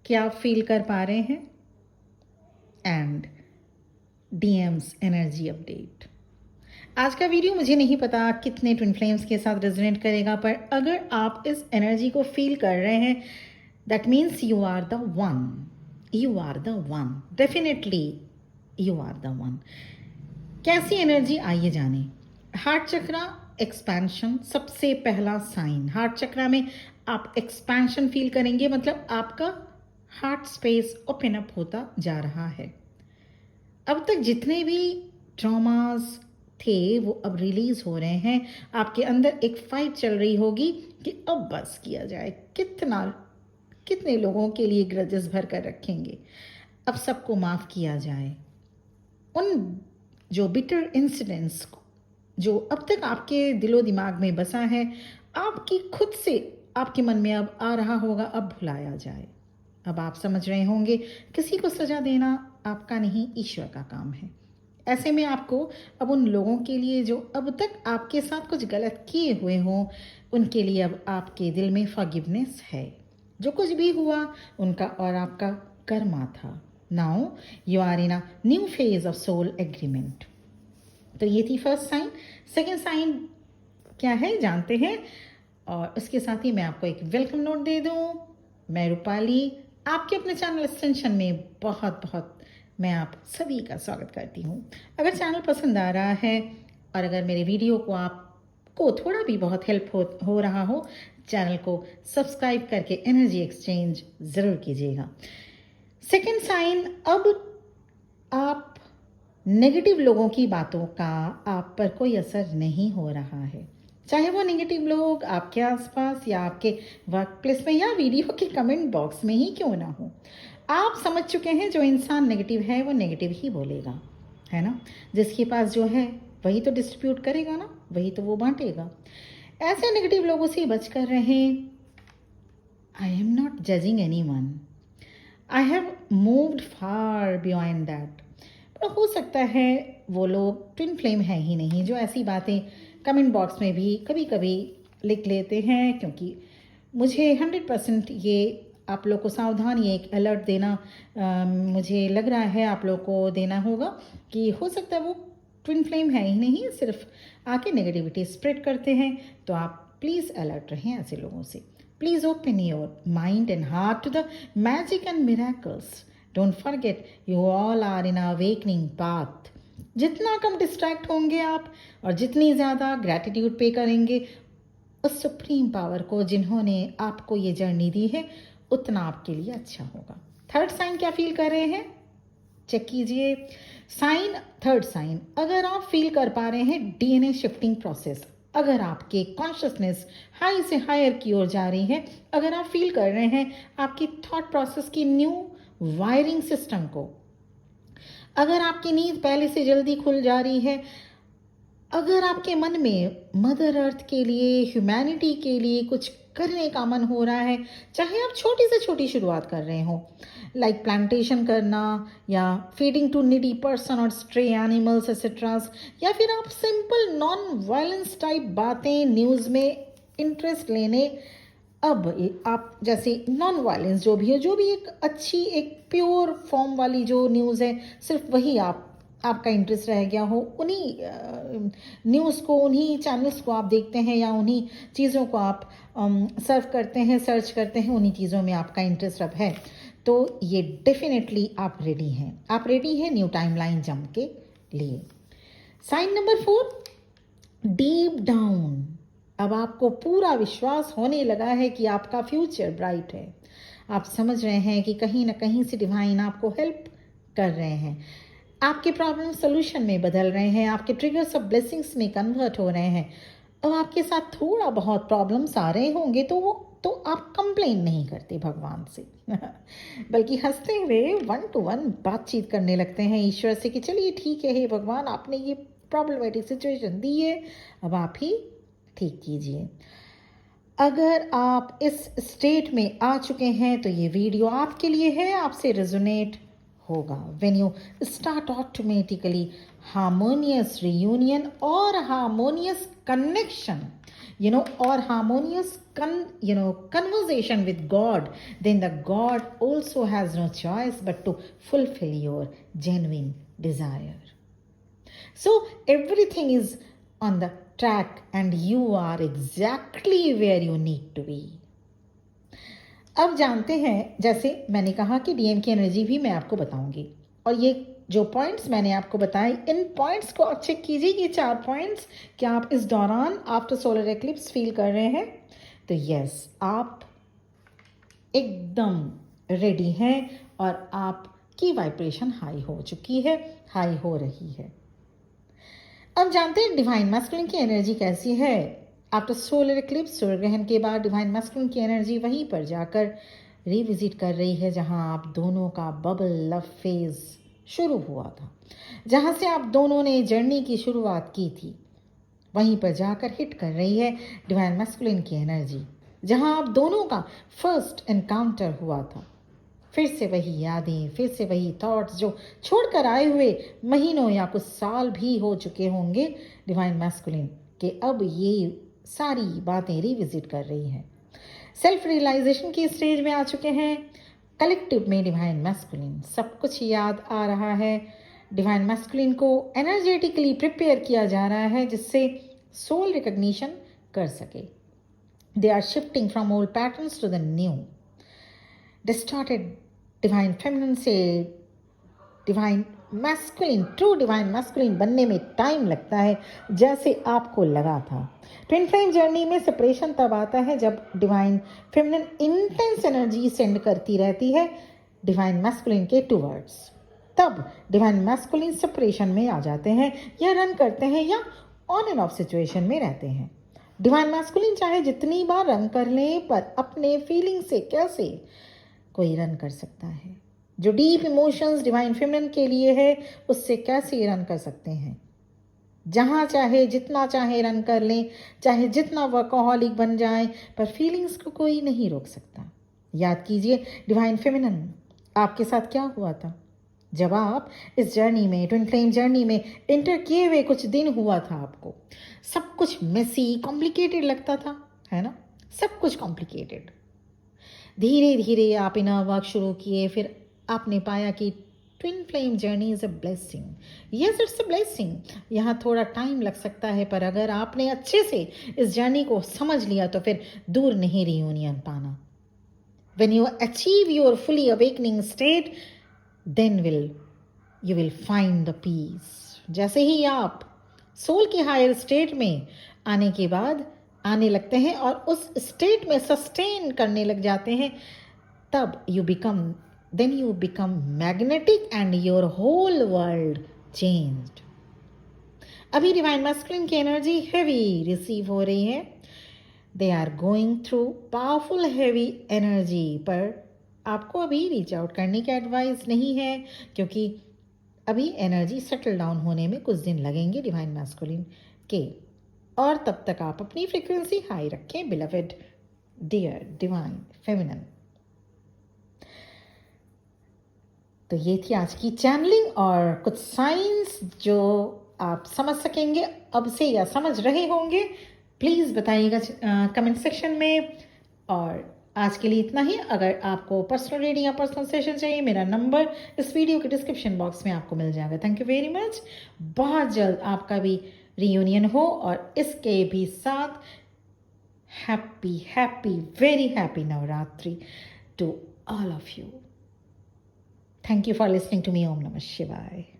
क्या आप फील कर पा रहे हैं? And DMs energy update. आज का वीडियो मुझे नहीं पता कितने ट्विन फ्लेम्स के साथ रेजोनेट करेगा, पर अगर आप इस एनर्जी को फील कर रहे हैं, that means you are the one. You are the one, definitely you are the one. कैसी एनर्जी, आइए जाने। हार्ट चक्रा एक्सपेंशन, सबसे पहला साइन। हार्ट चक्रा में आप एक्सपेंशन फील करेंगे, मतलब आपका हार्ट स्पेस ओपन अप होता जा रहा है। अब तक जितने भी ट्रॉमास थे वो अब रिलीज हो रहे हैं। आपके अंदर एक फाइट चल रही होगी कि अब बस किया जाए। कितने लोगों के लिए ग्रजेस भर कर रखेंगे, अब सबको माफ किया जाए। उन जो बिटर इंसिडेंट्स जो अब तक आपके दिलो दिमाग में बसा है, आपकी खुद से आपके मन में अब आ रहा होगा, अब भुलाया जाए। अब आप समझ रहे होंगे किसी को सजा देना आपका नहीं, ईश्वर का काम है। ऐसे में आपको अब उन लोगों के लिए जो अब तक आपके साथ कुछ गलत किए हुए हों, उनके लिए अब आपके दिल में फॉरगिवनेस है। जो कुछ भी हुआ उनका और आपका कर्मा था। Now you are in a new phase of soul agreement. तो ये थी फर्स्ट साइन। सेकेंड साइन क्या है जानते हैं, और उसके साथ ही मैं आपको एक वेलकम नोट दे दूं। मैं रूपाली आपके अपने चैनल एक्सटेंशन में बहुत मैं आप सभी का स्वागत करती हूँ। अगर चैनल पसंद आ रहा है और अगर मेरे वीडियो को आपको थोड़ा भी बहुत हेल्प हो रहा हो, चैनल को सब्सक्राइब करके एनर्जी एक्सचेंज ज़रूर कीजिएगा। सेकेंड साइन, अब आप नेगेटिव लोगों की बातों का आप पर कोई असर नहीं हो रहा है। चाहे वो नेगेटिव लोग आपके आसपास या आपके वर्क प्लेस में या वीडियो के कमेंट बॉक्स में ही क्यों ना हो, आप समझ चुके हैं जो इंसान नेगेटिव है वो नेगेटिव ही बोलेगा, है ना। जिसके पास जो है वही तो डिस्ट्रीब्यूट करेगा ना, वही तो वो बांटेगा। ऐसे नेगेटिव लोगों से बच कर रहें। I am not judging any one, I have moved far beyond that. पर हो सकता है वो लोग ट्विन फ्लेम है ही नहीं जो ऐसी बातें कमेंट बॉक्स में भी कभी कभी लिख लेते हैं, क्योंकि मुझे 100% ये आप लोग को सावधान, ये एक अलर्ट देना मुझे लग रहा है आप लोग को देना होगा कि हो सकता है वो ट्विन फ्लेम है ही नहीं, सिर्फ आके नेगेटिविटी स्प्रेड करते हैं। तो आप प्लीज़ अलर्ट रहें ऐसे लोगों से। Please open your mind and heart to the magic and miracles. Don't forget you all are in a awakening path. जितना कम डिस्ट्रैक्ट होंगे आप और जितनी ज़्यादा ग्रैटिट्यूड पे करेंगे उस सुप्रीम पावर को जिन्होंने आपको ये जर्नी दी है, उतना आपके लिए अच्छा होगा। थर्ड साइन क्या फील कर रहे हैं, चेक कीजिए। साइन, थर्ड साइन, अगर आप फील कर पा रहे हैं डीएनए शिफ्टिंग प्रोसेस, अगर आपके कॉन्शियसनेस हाई से हायर की ओर जा रही है, अगर आप फील कर रहे हैं आपकी थॉट प्रोसेस की न्यू वायरिंग सिस्टम को, अगर आपकी नींद पहले से जल्दी खुल जा रही है, अगर आपके मन में मदर अर्थ के लिए, ह्यूमैनिटी के लिए कुछ करने का मन हो रहा है, चाहे आप छोटी से छोटी शुरुआत कर रहे हो, लाइक प्लांटेशन करना या फीडिंग टू नीडी पर्सन और स्ट्रे एनिमल्स एक्सेट्रास, या फिर आप सिंपल नॉन वायलेंस टाइप बातें, न्यूज़ में इंटरेस्ट लेने, अब आप जैसे नॉन वायलेंस जो भी है, जो भी एक अच्छी एक प्योर फॉर्म वाली जो न्यूज़ है, सिर्फ वही आपका इंटरेस्ट रह गया हो, उन्हीं न्यूज़ को, उन्हीं चैनल्स को आप देखते हैं या उन्हीं चीज़ों को आप सर्व करते हैं, सर्च करते हैं, उन्हीं चीज़ों में आपका इंटरेस्ट अब है, तो ये डेफिनेटली आप रेडी हैं। आप रेडी हैं न्यू टाइमलाइन जंप के लिए। साइन नंबर 4, डीप डाउन अब आपको पूरा विश्वास होने लगा है कि आपका फ्यूचर ब्राइट है। आप समझ रहे हैं कि कहीं ना कहीं से डिवाइन आपको हेल्प कर रहे हैं, आपके प्रॉब्लम सोल्यूशन में बदल रहे हैं, आपके ट्रिगर्स ऑफ ब्लेसिंग्स में कन्वर्ट हो रहे हैं। अब आपके साथ थोड़ा बहुत प्रॉब्लम्स आ रहे होंगे तो आप कंप्लेन नहीं करते भगवान से बल्कि हंसते हुए 1-to-1 बातचीत करने लगते हैं ईश्वर से कि चलिए ठीक है, हे भगवान, आपने ये प्रॉब्लमेटिक सिचुएशन दी है, अब आप ही ठीक कीजिए। अगर आप इस स्टेट में आ चुके हैं तो ये वीडियो आपके लिए है, आपसे रेजोनेट होगा। When you start automatically harmonious reunion और harmonious connection, or harmonious conversation with God, then the God also has no choice but to fulfill your genuine desire. So everything is on the track and you are exactly where you need to be. अब जानते हैं, जैसे मैंने कहा कि DM की energy भी मैं आपको बताऊंगी, और ये जो पॉइंट्स मैंने आपको बताए, इन पॉइंट्स को आप चेक कीजिए। ये 4 पॉइंट्स क्या आप इस दौरान आफ्टर सोलर एक्लिप्स फील कर रहे हैं? तो यस, आप एकदम रेडी हैं और आपकी वाइब्रेशन हाई हो चुकी है, हाई हो रही है। अब जानते हैं डिवाइन मैस्कुलिन की एनर्जी कैसी है। आफ्टर सोलर एक्लिप्स, सूर्य ग्रहण के बाद डिवाइन मैस्कुलिन की एनर्जी वहीं पर जाकर रिविजिट कर रही है जहां आप दोनों का बबल लव फेज शुरू हुआ था, जहां से आप दोनों ने जर्नी की शुरुआत की थी। वहीं पर जाकर हिट कर रही है डिवाइन मैस्कुलिन की एनर्जी, जहां आप दोनों का फर्स्ट एनकाउंटर हुआ था। फिर से वही यादें, फिर से वही थॉट्स जो छोड़कर आए हुए महीनों या कुछ साल भी हो चुके होंगे डिवाइन मैस्कुलिन के, अब ये सारी बातें रिविजिट कर रही हैं। सेल्फ रियलाइजेशन की स्टेज में आ चुके हैं। कलेक्टिव में डिवाइन मैस्कुलिन सब कुछ याद आ रहा है। डिवाइन मैस्कुलिन को एनर्जेटिकली प्रिपेयर किया जा रहा है जिससे सोल रिकग्निशन कर सके। They are shifting from old patterns to the new. Distorted divine feminine से divine masculine, true divine masculine बनने में टाइम लगता है, जैसे आपको लगा था। ट्विन फ्लेम जर्नी में सेपरेशन तब आता है जब divine feminine intense energy send करती रहती है डिवाइन मैस्कुलिन के टूवर्ड्स। तब डिवाइन मैस्कुलिन सेपरेशन में आ जाते हैं, या रन करते हैं, या ऑन एंड ऑफ सिचुएशन में रहते हैं। डिवाइन मैस्कुलिन चाहे जितनी बार रन कर लें, पर अपने फीलिंग से कैसे कोई रन कर सकता है? जो डीप इमोशंस डिवाइन फेमिनिन के लिए है, उससे कैसे रन कर सकते हैं? जहाँ चाहे जितना चाहे रन कर लें, चाहे जितना वर्कहॉलिक बन जाए, पर फीलिंग्स को कोई नहीं रोक सकता। याद कीजिए डिवाइन फेमिनिन आपके साथ क्या हुआ था जब आप इस जर्नी में, ट्विन फ्लेम जर्नी में एंटर किए हुए कुछ दिन हुआ था। आपको सब कुछ मेसी, कॉम्प्लिकेटेड लगता था, है ना? सब कुछ कॉम्प्लिकेटेड। धीरे धीरे आप इनर वर्क शुरू किए, फिर आपने पाया कि twin flame journey is a blessing. Yes, it's a blessing. यहाँ थोड़ा टाइम लग सकता है, पर अगर आपने अच्छे से इस जर्नी को समझ लिया तो फिर दूर नहीं रियूनियन पाना। When you achieve your fully awakening state, then you will find the peace. जैसे ही आप सोल के हायर स्टेट में आने के बाद आने लगते हैं और उस स्टेट में सस्टेन करने लग जाते हैं, तब you become magnetic and your whole world changed. अभी डिवाइन मैस्कुलिन की एनर्जी हेवी रिसीव हो रही है। They are going through powerful heavy energy, पर आपको अभी रीच आउट करने की एडवाइस नहीं है, क्योंकि अभी एनर्जी सेटल डाउन होने में कुछ दिन लगेंगे डिवाइन मैस्कुलिन के। और तब तक आप अपनी फ्रीक्वेंसी हाई रखें, बिलवेड डियर डिवाइन फेमिनिन। तो ये थी आज की चैनलिंग और कुछ साइंस जो आप समझ सकेंगे अब से या समझ रहे होंगे। प्लीज़ बताइएगा कमेंट सेक्शन में। और आज के लिए इतना ही। अगर आपको पर्सनल रीडिंग या पर्सनल सेशन चाहिए, मेरा नंबर इस वीडियो के डिस्क्रिप्शन बॉक्स में आपको मिल जाएगा। Thank you very much. बहुत जल्द आपका भी रियूनियन हो, और इसके भी साथ happy very happy Navratri to all of you. Thank you for listening to me. Om Namah Shivaya.